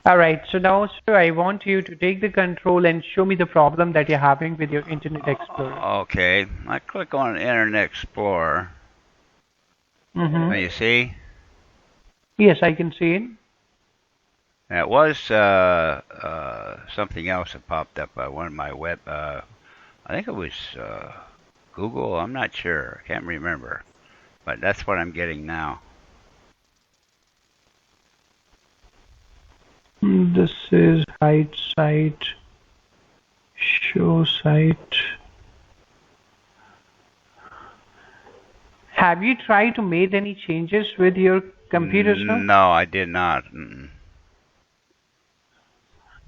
All right, so now, sir, I want you to take the control and show me the problem that you're having with your Internet Explorer. Okay, I click on Internet Explorer. Mm-hmm. You see? Yes, I can see it. It was something else that popped up by one of my web. I think it was Google. I'm not sure. I can't remember. But that's what I'm getting now. This is hide site, show site. Have you tried to make any changes with your computer, sir? No, I did not.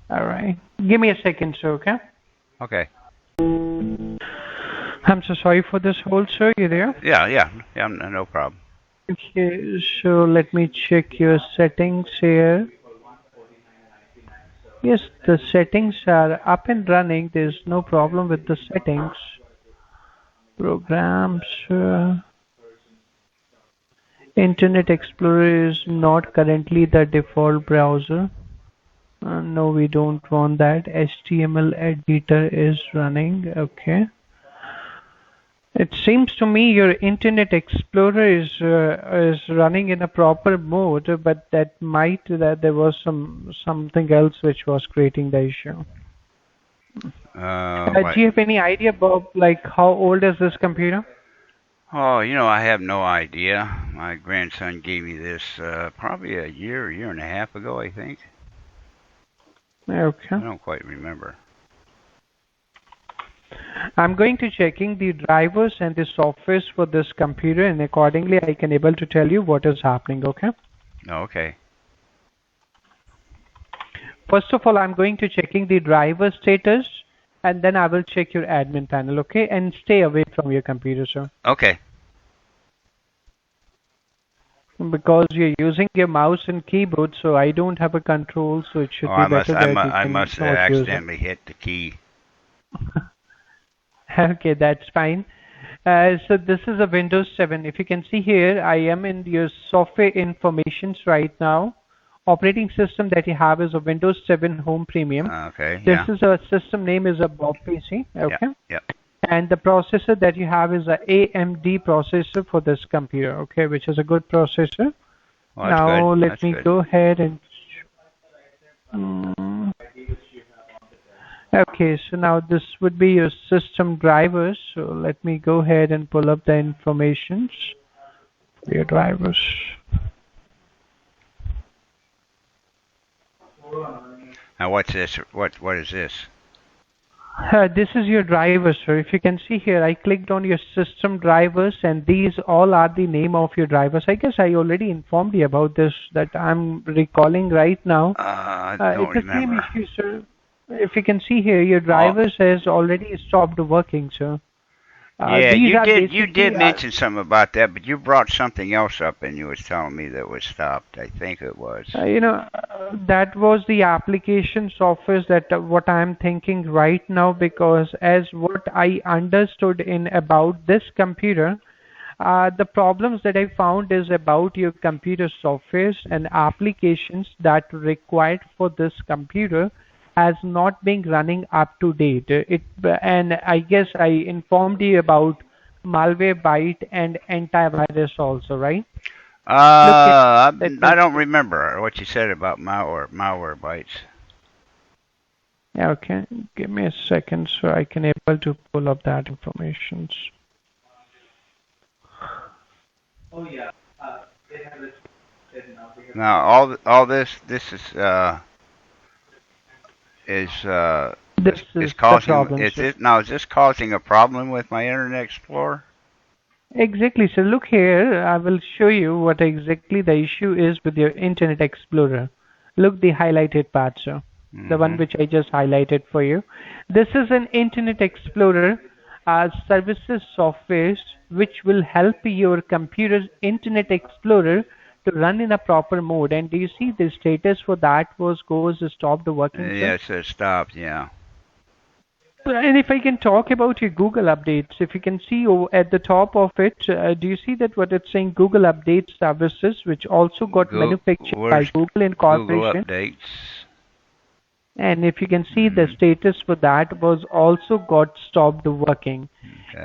All right. Give me a second, sir, okay? Okay. I'm so sorry for this hold, sir. You there? Yeah, no problem. Okay, so let me check your settings here. Yes, the settings are up and running. There's no problem with the settings. Programs. Internet Explorer is not currently the default browser. No, we don't want that. HTML editor is running. Okay. It seems to me your Internet Explorer is running in a proper mode, but that there was something else which was creating the issue. Do you have any idea about like how old is this computer? Oh, I have no idea. My grandson gave me this probably a year and a half ago, I think. Okay. I don't quite remember. I'm going to checking the drivers and the softwares for this computer, and accordingly I can able to tell you what is happening, okay? Okay. First of all, I'm going to checking the driver status, and then I will check your admin panel, okay? And stay away from your computer, sir. Okay. Because you're using your mouse and keyboard, so I don't have a control, so it should be better that you I can must not accidentally hit the key. Okay, that's fine. So this is a Windows 7. If you can see here, I am in your software informations right now. Operating system that you have is a Windows 7 Home Premium. Okay. This is a system name is a Bob PC. Okay. Yep. And the processor that you have is a AMD processor for this computer. Okay, which is a good processor. Well, now good. Let me go ahead and. Okay, so now this would be your system drivers. So let me go ahead and pull up the informations for your drivers. Now what's this? What is this? This is your drivers, sir. If you can see here, I clicked on your system drivers, and these all are the name of your drivers. I guess I already informed you about this that I'm recalling right now. I don't it's the same remember. issue, sir. If you can see here, your drivers has already stopped working, sir. Yeah, you did mention something about that, but you brought something else up, and you was telling me that was stopped. I think it was. That was the application software that what I'm thinking right now, because as what I understood in about this computer, the problems that I found is about your computer softwares and applications that required for this computer has not been running up to date. And I guess I informed you about Malwarebytes and antivirus also, right? I don't remember what you said about Malwarebytes. Okay, give me a second so I can able to pull up that information. Oh yeah. Now all this is causing problem, is this causing a problem with my Internet Explorer? Exactly. So look here, I will show you what exactly the issue is with your Internet Explorer. Look the highlighted part, sir. The one which I just highlighted for you. This is an Internet Explorer services software which will help your computer's Internet Explorer to run in a proper mode. And do you see the status for that goes stopped working? Yes, it stopped. Yeah. And if I can talk about your Google updates, if you can see at the top of it, do you see that what it's saying? Google Update Services, which also got manufactured by Google Incorporation. Google Updates. And if you can see, the Mm-hmm. status for that was also got stopped working.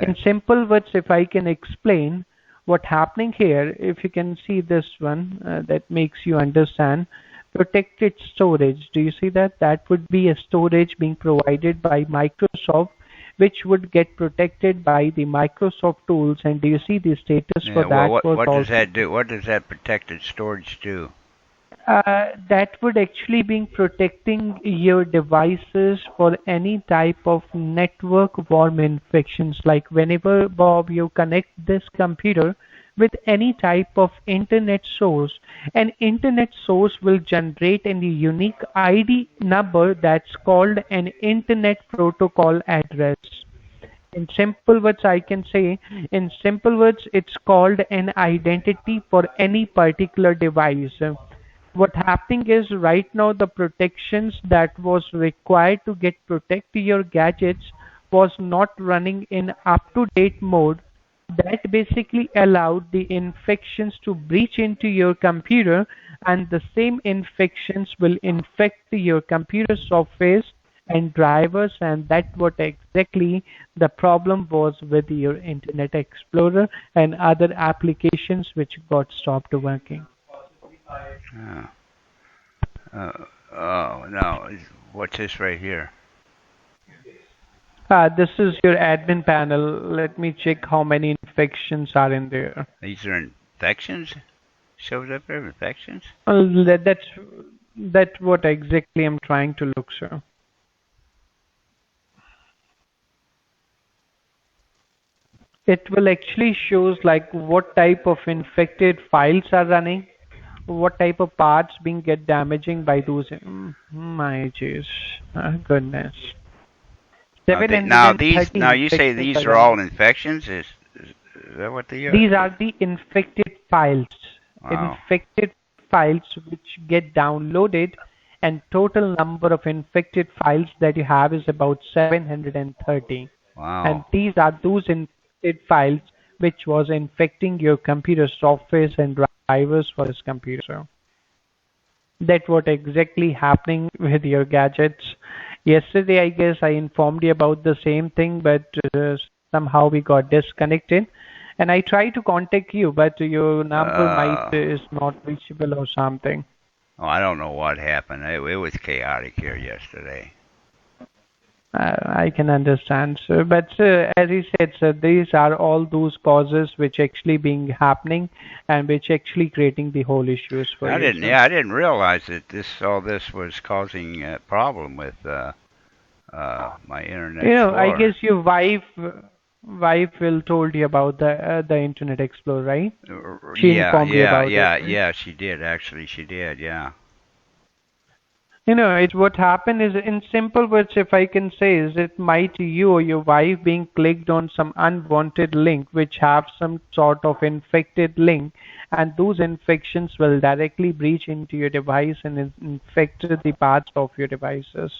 In Okay. simple words, if I can explain what happening here, if you can see this one, that makes you understand. Protected storage. Do you see that? That would be a storage being provided by Microsoft, which would get protected by the Microsoft tools. And do you see the status for Yeah. Well, that was what does also that do? What does that protected storage do? that would actually be protecting your devices for any type of network worm infections. Like whenever, Bob, you connect this computer with any type of internet source, an internet source will generate a unique ID number that's called an internet protocol address. In simple words, I can say, in simple words, it's called an identity for any particular device. What happening is right now the protections that was required to get protect your gadgets was not running in up to date mode. That basically allowed the infections to breach into your computer, and the same infections will infect your computer software and drivers, and that what exactly the problem was with your Internet Explorer and other applications which got stopped working. Uh, oh no. What's this right here? This is your admin panel. Let me check how many infections are in there. These are infections. Shows up there, infections. That's what exactly I'm trying to look, sir. It will actually shows like what type of infected files are running, what type of parts being get damaging by those. My jeez, goodness. Now 730 you say infections these are are all running. infections. Is that what they are? These are the infected files. Wow. Infected files which get downloaded, and total number of infected files that you have is about 730. And Wow. these are those infected files which was infecting your computer software and drivers for this computer. That what exactly happening with your gadgets. Yesterday, I guess I informed you about the same thing, but somehow we got disconnected. And I tried to contact you, but your number might Uh, is not reachable or something. oh, I don't know what happened. It was chaotic here yesterday. I can understand, sir. But as you said, sir, these are all those causes which actually being happening and which actually creating the whole issues for I you, didn't. sir. Yeah, I didn't realize that all this was causing a problem with my Internet I Explorer. guess your wife will told you about the Internet Explorer, right? She Yeah, informed you yeah, about it, yeah, right? yeah. She did actually. She did. Yeah. It's what happened is in simple words, if I can say, is it might you or your wife being clicked on some unwanted link which have some sort of infected link, and those infections will directly breach into your device and infect the parts of your devices.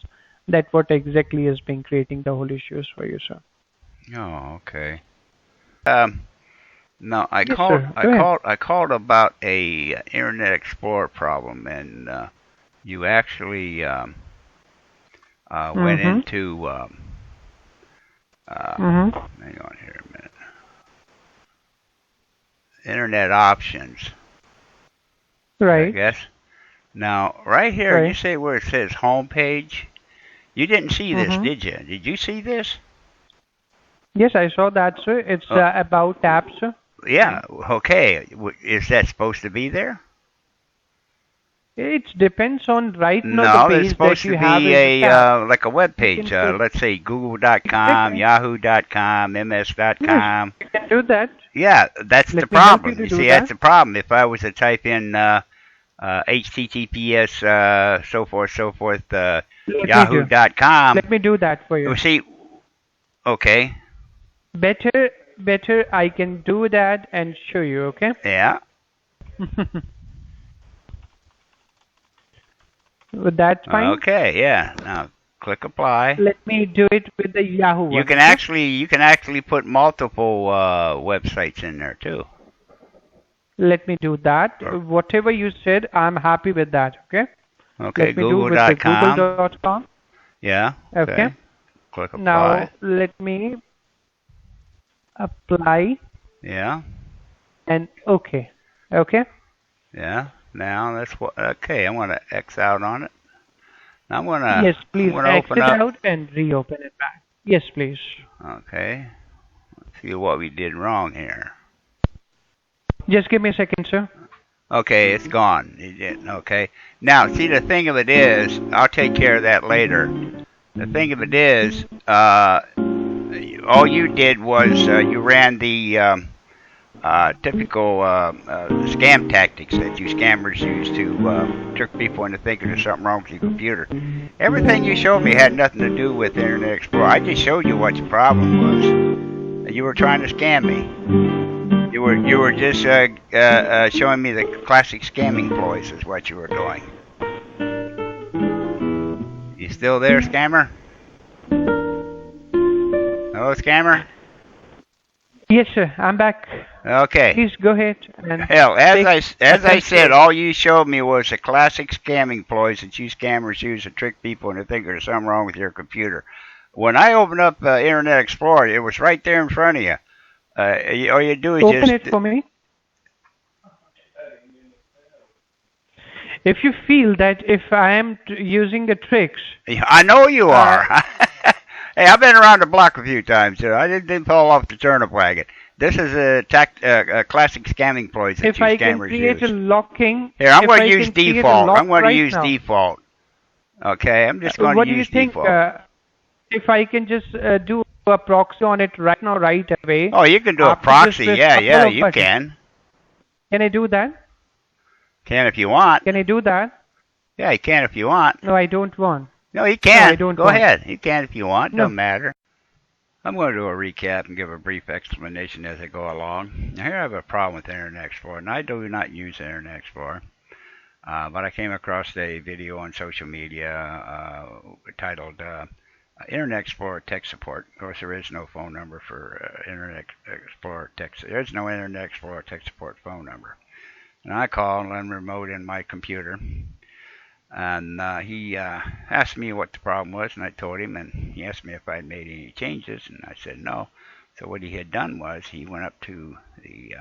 That what exactly is being creating the whole issues for you, sir. Oh, okay. Um. No, I Yes, called. sir. I Go ahead. called. I called about a Internet Explorer problem, and you actually went Mm-hmm. into. Uh, Mm-hmm. hang on here a minute. Internet options, I Right. guess. Now, right here, you Right. say where it says home page. You didn't see this, Mm-hmm. did you? Did you see this? Yes, I saw that, sir. It's Oh, about apps, sir. yeah. Mm. Okay. Is that supposed to be there? It depends on right now the No, there's page that supposed to you have be is a a tab. like a web You page. can click. Let's say google.com, Exactly. yahoo.com, Yes, ms.com. you can do that. Yeah, that's the Let me help you problem. to You do see, that's that. the problem. If I was to type in HTTPS, so forth, Let me do. yahoo.com. Let me do that for Oh, you. see, okay, Better I can do that and show you, okay? yeah, That's fine. okay, yeah. Now click apply. Let me do it with the Yahoo You one, can okay? actually put multiple websites in there too. Let me do that. Or, Whatever you said, I'm happy with that, okay? Okay, Let me do with the google.com. google.com. Yeah, Okay. okay. Click apply. Now let me apply Yeah, and okay. Okay. yeah. Now that's what. Okay, I'm gonna X out on it. Now Yes, I'm please gonna open exit up. out and reopen it back. Yes, please. Okay, see what we did wrong here. Just give me a second, sir. Okay, it's gone. You didn't. Okay. Now, see, the thing of it is, I'll take care of that later. The thing of it is, all you did was you ran the typical scam tactics that you scammers use to trick people into thinking there's something wrong with your computer. Everything you showed me had nothing to do with Internet Explorer. I just showed you what your problem was. You were trying to scam me. You were just showing me the classic scamming ploys is what you were doing. You still there, scammer? Hello, scammer? Yes, sir. I'm back. Okay. Please go ahead and Hell, take as I said, attention. all you showed me was the classic scamming ploys that you scammers use to trick people into thinking there's something wrong with your computer. When I opened up Internet Explorer, it was right there in front of you. All you do is Open just. it for me. If you feel that if I am using the tricks, I know you uh, are. Hey, I've been around the block a few times. I didn't fall off the turnip wagon. This is a classic scamming ploys that if you I can scammers create a use. locking, Here, I'm if going to I use can create a default. I'm lock going to right use now, default. Okay, I'm just going to what do you use think? default. If I can just do a proxy on it right now, right away, Oh, you can do a after just proxy. press Yeah, couple yeah, of you buttons. can. Can I do that? Can if you want. Can I do that? Yeah, you can if you want. No, I don't want. No, you No, I can. don't Go want. ahead. You can if you want. No. Don't matter. I'm going to do a recap and give a brief explanation as I go along. Now, here I have a problem with Internet Explorer, and I do not use Internet Explorer, but I came across a video on social media titled Internet Explorer Tech Support. Of course, there is no phone number for Internet Explorer Tech. There is no Internet Explorer Tech Support phone number. And I called and I'm remote in my computer. And he asked me what the problem was, and I told him, and he asked me if I'd made any changes, and I said no. So what he had done was he went up to the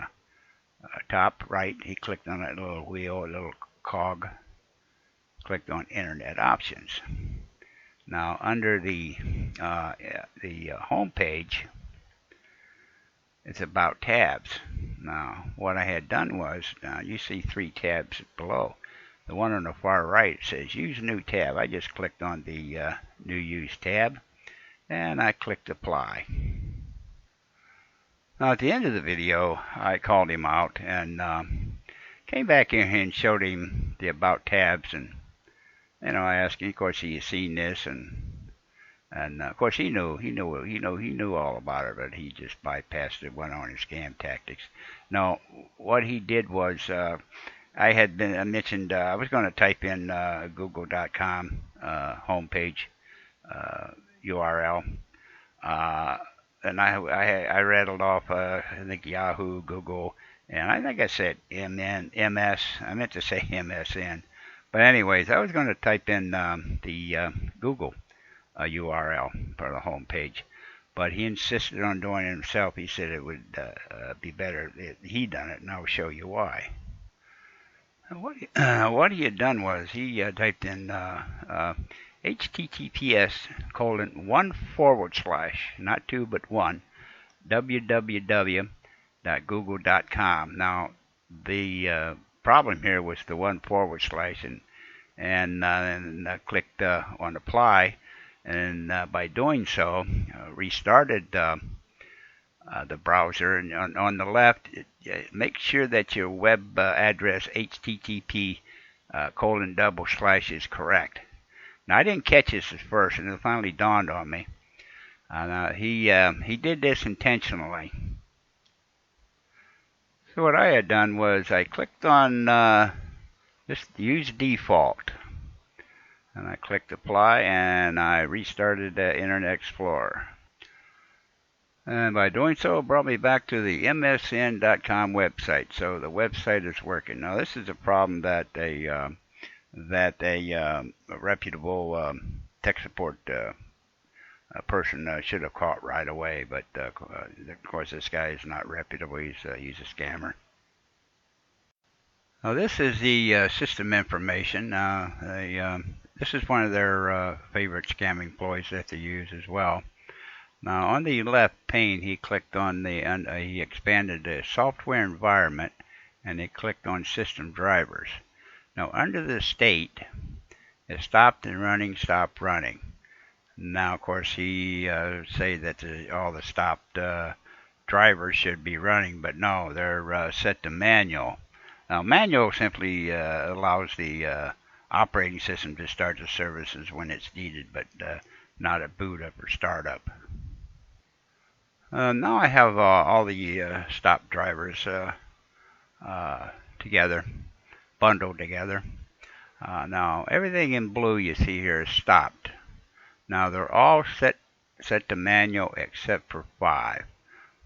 top right, he clicked on that little wheel, a little cog, clicked on Internet Options. Now under the home page, it's about tabs. Now what I had done was, you see 3 tabs below. The one on the far right says use new tab. I just clicked on the new use tab and I clicked apply. Now at the end of the video I called him out and came back in here and showed him the about tabs, and I asked him, of course, he had seen this, and of course he knew all about it, but he just bypassed it, went on his scam tactics. Now what he did was I had been mentioned. I was going to type in Google.com homepage URL, and I rattled off I think Yahoo, Google, and I think I said MS. I meant to say MSN, but anyways, I was going to type in the Google URL for the homepage. But he insisted on doing it himself. He said it would be better if he done it, and I'll show you why. What he had done was he typed in https:// not two but one www.google.com. Now the problem here was the one / and I clicked on apply, and by doing so restarted the browser, and on the left, make sure that your web address http :/ is correct. Now I didn't catch this at first, and it finally dawned on me. He did this intentionally. So what I had done was I clicked on just use default, and I clicked apply, and I restarted Internet Explorer. And by doing so, it brought me back to the msn.com website. So the website is working. Now, this is a problem that a that a reputable tech support person should have caught right away. But of course, this guy is not reputable. He's a scammer. Now, this is the system information. This is one of their favorite scamming ploys that they use as well. Now, on the left pane, he clicked on he expanded the software environment, and he clicked on system drivers. Now, under the state, it stopped and running, stopped running. Now, of course, he say that all the stopped drivers should be running, but no, they're set to manual. Now, manual simply allows the operating system to start the services when it's needed, but not at boot up or startup. Now I have all the stop drivers together, bundled together. Now everything in blue you see here is stopped. Now they're all set to manual except for 5.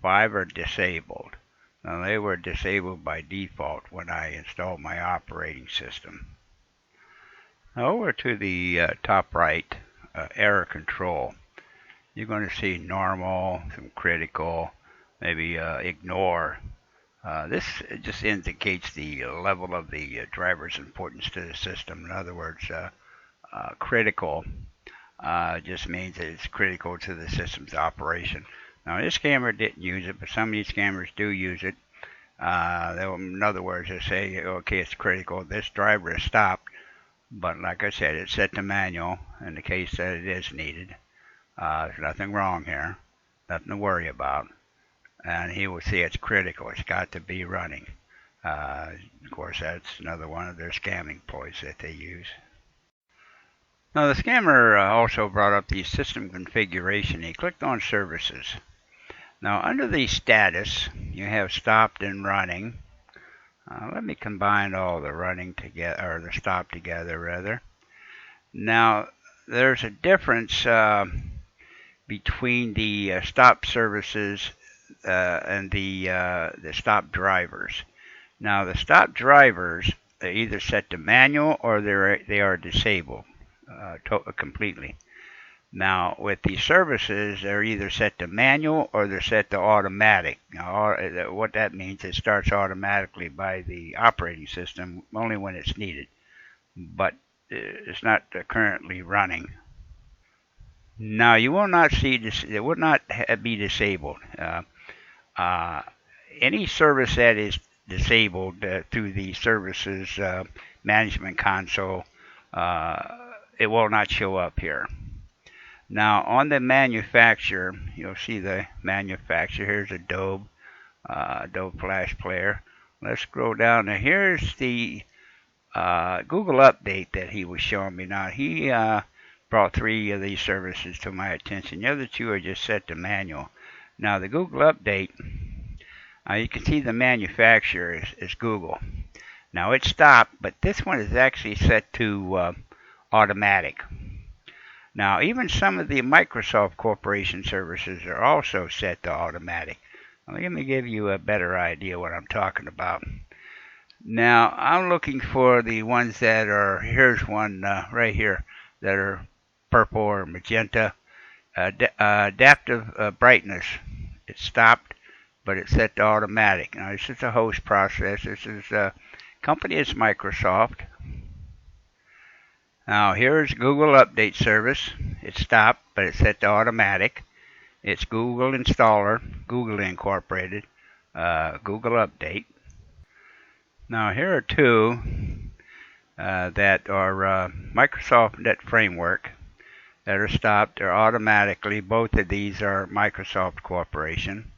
5 are disabled. Now they were disabled by default when I installed my operating system. Now over to the top right, error control. You're going to see normal, some critical, maybe ignore. This just indicates the level of the driver's importance to the system. In other words, critical just means that it's critical to the system's operation. Now, this scammer didn't use it, but some of these scammers do use it. In other words, they say, okay, it's critical. This driver is stopped, but like I said, it's set to manual in the case that it is needed. There's nothing wrong here, nothing to worry about. And he will see it's critical. It's got to be running. Of course, that's another one of their scamming ploys that they use. Now, the scammer also brought up the system configuration. He clicked on services. Now, under the status, you have stopped and running. Let me combine all the running together, or the stop together, rather. Now, there's a difference between the stop services and the stop drivers. Now, the stop drivers are either set to manual or they are disabled completely. Now, with the services, they're either set to manual or they're set to automatic. Now, what that means, it starts automatically by the operating system only when it's needed, but it's not currently running. Now, you will not see this, it would not be disabled. Any service that is disabled through the services management console, it will not show up here. Now, on the manufacturer, you'll see the manufacturer. Here's Adobe Flash Player. Let's scroll down. Now, here's the Google update that he was showing me. Now, he brought 3 of these services to my attention. The other 2 are just set to manual. Now, the Google update, you can see the manufacturer is Google. Now, it's stopped, but this one is actually set to automatic. Now, even some of the Microsoft Corporation services are also set to automatic. Now, let me give you a better idea what I'm talking about. Now, I'm looking for the ones that are, here's one right here, that are purple or magenta. Adaptive brightness, it's stopped, but it's set to automatic. Now, this is a host process. This is company is Microsoft. Now, here's Google Update Service. It's stopped, but it's set to automatic. It's Google Installer, Google Incorporated, Google Update. Now, here are 2 that are Microsoft Net Framework that are stopped. They're automatically. Both of these are Microsoft Corporation.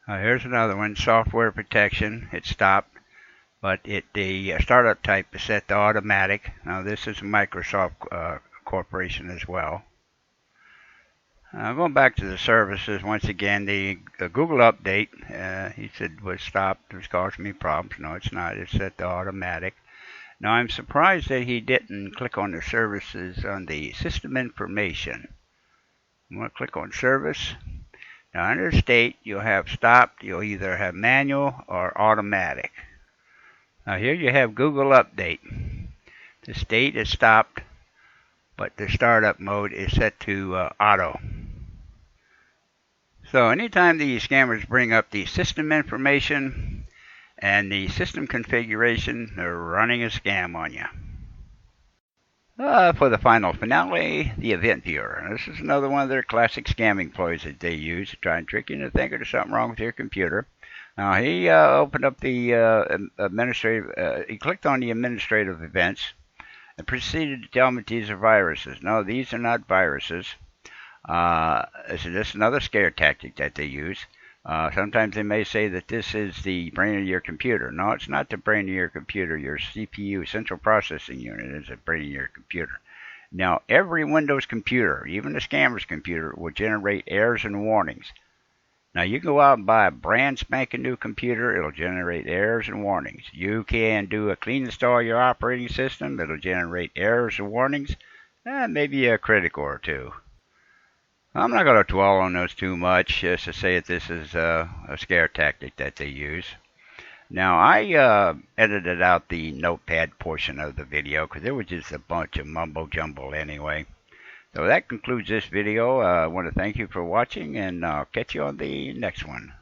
Here's another one, Software Protection. It's stopped, but the startup type is set to automatic. Now, this is Microsoft Corporation as well. Going back to the services, once again, the Google Update, he said was stopped. It was causing me problems. No, it's not. It's set to automatic. Now, I'm surprised that he didn't click on the services on the system information. I'm going to click on service. Now, under state, you'll have stopped. You'll either have manual or automatic. Now, here you have Google Update. The state is stopped, but the startup mode is set to auto. So anytime the scammers bring up the system information and the system configuration, they're running a scam on you. For the final finale, the event viewer. This is another one of their classic scamming ploys that they use to try and trick you into thinking there's something wrong with your computer. Now he opened up the administrative, he clicked on the administrative events and proceeded to tell me these are viruses. No, these are not viruses. This is another scare tactic that they use. Sometimes they may say that this is the brain of your computer. No, it's not the brain of your computer. Your CPU, Central Processing Unit, is the brain of your computer. Now, every Windows computer, even the scammer's computer, will generate errors and warnings. Now, you go out and buy a brand spanking new computer, it'll generate errors and warnings. You can do a clean install of your operating system, it'll generate errors and warnings, and maybe a critical or two. I'm not going to dwell on those too much, just to say that this is a scare tactic that they use. Now, I edited out the notepad portion of the video because it was just a bunch of mumbo jumbo anyway. So that concludes this video. I want to thank you for watching, and I'll catch you on the next one.